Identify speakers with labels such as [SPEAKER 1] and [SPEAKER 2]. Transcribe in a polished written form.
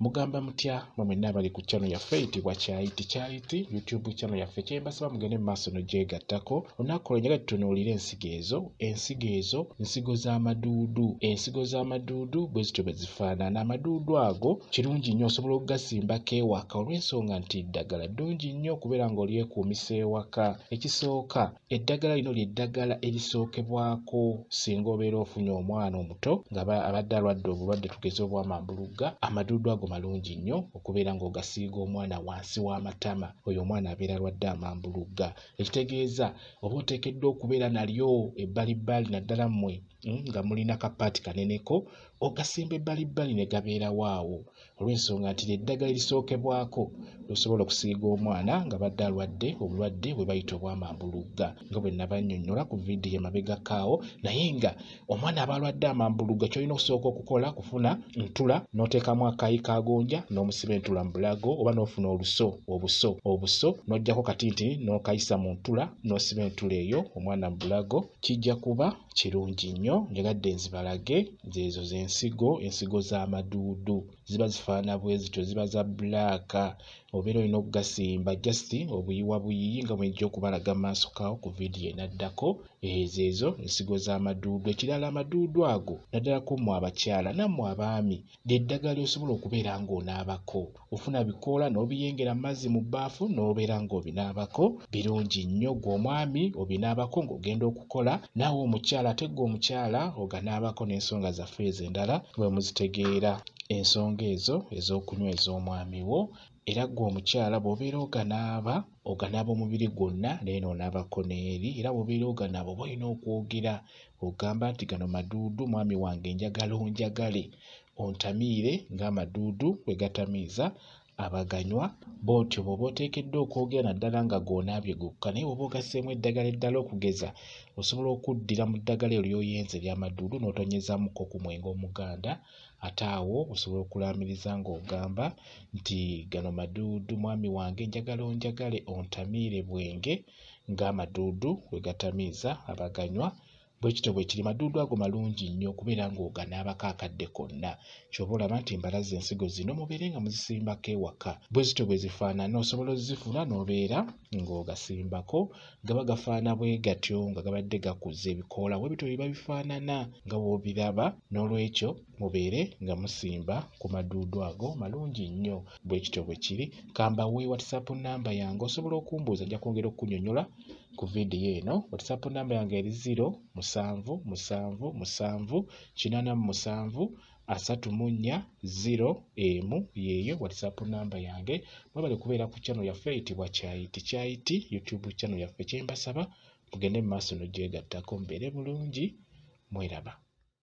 [SPEAKER 1] mugamba mutya mwenna abali ku channel yaffe eyitibwa Kyayiti YouTube channel yaffe kyembasaba mugende mu maaso n'ogyegattako olunaku olwo tutunuulire ensigo z'amaduudu. Ensigo z'amaduudu bwe zityo bwe zifaanana. Amaduudu ago kirungi nnyo osobola okugasimbako ewaka olw'ensonga nti eddagala ddungi nnyo okubeera ng'olyekuumisa ewaka. Ekisooka, eddagala lino ly'eddagala erisookebwako singa obeera ofunye omwana omuto nga abadde alwadde obulwadde tugeze obw'amambulugga. Amaduudu ago malungi nnyo okubeera ng'ogasiiga omwana wansi w'amatama. Oyo omwana abeera alwadde amambulugga. Ekitegeeza oba oteekeddwa okubeera nalyo ebbalibbali naddala mmwe nga mulina kapaati kaneneko ogasimba ebbalibbali ne gabeerawo awo olw'ensonga nti eddagala erisookebwako osobola okusiiga omwana nga badde alwadde obulwadde bwe bayita obw'amambulugga nga bwe nabannyonnyola ku vidiyo emabegakaawo. Naye nga omwana aba alwadde amambulugga ky'olina okusooka okukola kufuna ntula n'oteekamu akayi ka gonja n'omusiba entula mu bulago oba n'ofuna obuso n'oggyako katintini n'okayisa mu ntula n'osiba entula eyo omwana mu bulago. Kijja kuba kirungi nnyo. Njagadde nzibalage zeezo ensigo z'amaduudu ziba zifaana bwe zityo, ziba za bbulaaka. Obeera olina okugasimba just obuyiwa buyiyi nga bw'ejja okubalaga mu maaso kaawo ku vidiyo enaddako. Ezo ensigo z'amaduudu. Ekirala amaduudu ago naddala ku mmwe abakyala nammwe abaami ly'eddagala lyosobola okubeera ng'onaabako. Ofuna bikoola n'obiyengera mu mazzi mu bbaafu n'obeera ng'obinaabako. Birungi nnyo. Gwe omwami obinaabako ng'ogenda okukola, naawe omukyala ate gwe omukyala oganaabako n'ensonga zaffe ezo endala bwe muzitegeera. Ensonga ezo ez'okunywa ez'omwami wo. Era gwe omukyala bw'obeera oganaaba omubiri gwonna naye n'onaabako n'eri. Era bw'obeera oganaaba oba olina okwogera ogamba nti gano maduudu mwami wange njagala onjagale ontamiire ng'amaduudu bwe gatamiiza abaganywa. Bw'otyo bw'oba oteekeddwa okwogera naddala nga goonaabye gokka. Naye bw'oba ogasseemu eddagala eddala okugeza osobola okuddira mu ddagala eryo ly'oyenze ery'amaduudu n'otonyezaamuko ku mwenge omuganda. Ate awo osobola okulaamiriza ng'ogamba nti gano maduudu mwami wange njagala onjagale ontamiire bwenge ng'amaduudu bwe gatamiiza abaganywa. Bwe kityo bwe kiri. Maduudu ago malungi nnyo okubeera ng'oganaabako akadde konna. Ky'oba olaba nti mbalaze ensigo zino mubeere nga muzisimbako ewaka. Bwe zityo bwe zifaanana osobola ozifuna n'obeera ng'ogasimbako. Gaba gafaana bwe gatyo nga gabadde gakuze ebikoola bwe bityo biba bifaanana nga bw'obiraba. N'olwekyo mubeere nga musimba ku maduudu ago malungi nnyo. Bwe kityo bwe kiri. Kambawe WhatsApp namba yange osobola okumbuuza nja kwongera okukunnyonnyola ku vidiyo eno. WhatsApp namba yange eri 0778734 yeeyo WhatsApp namba yange. Mwebale kubeera ku channel yaffe eyitibwa Kyayiti YouTube channel yaffe. Kyembasaba mugende mu maaso n'ogyegattako mubeere bulungi. Mweraba.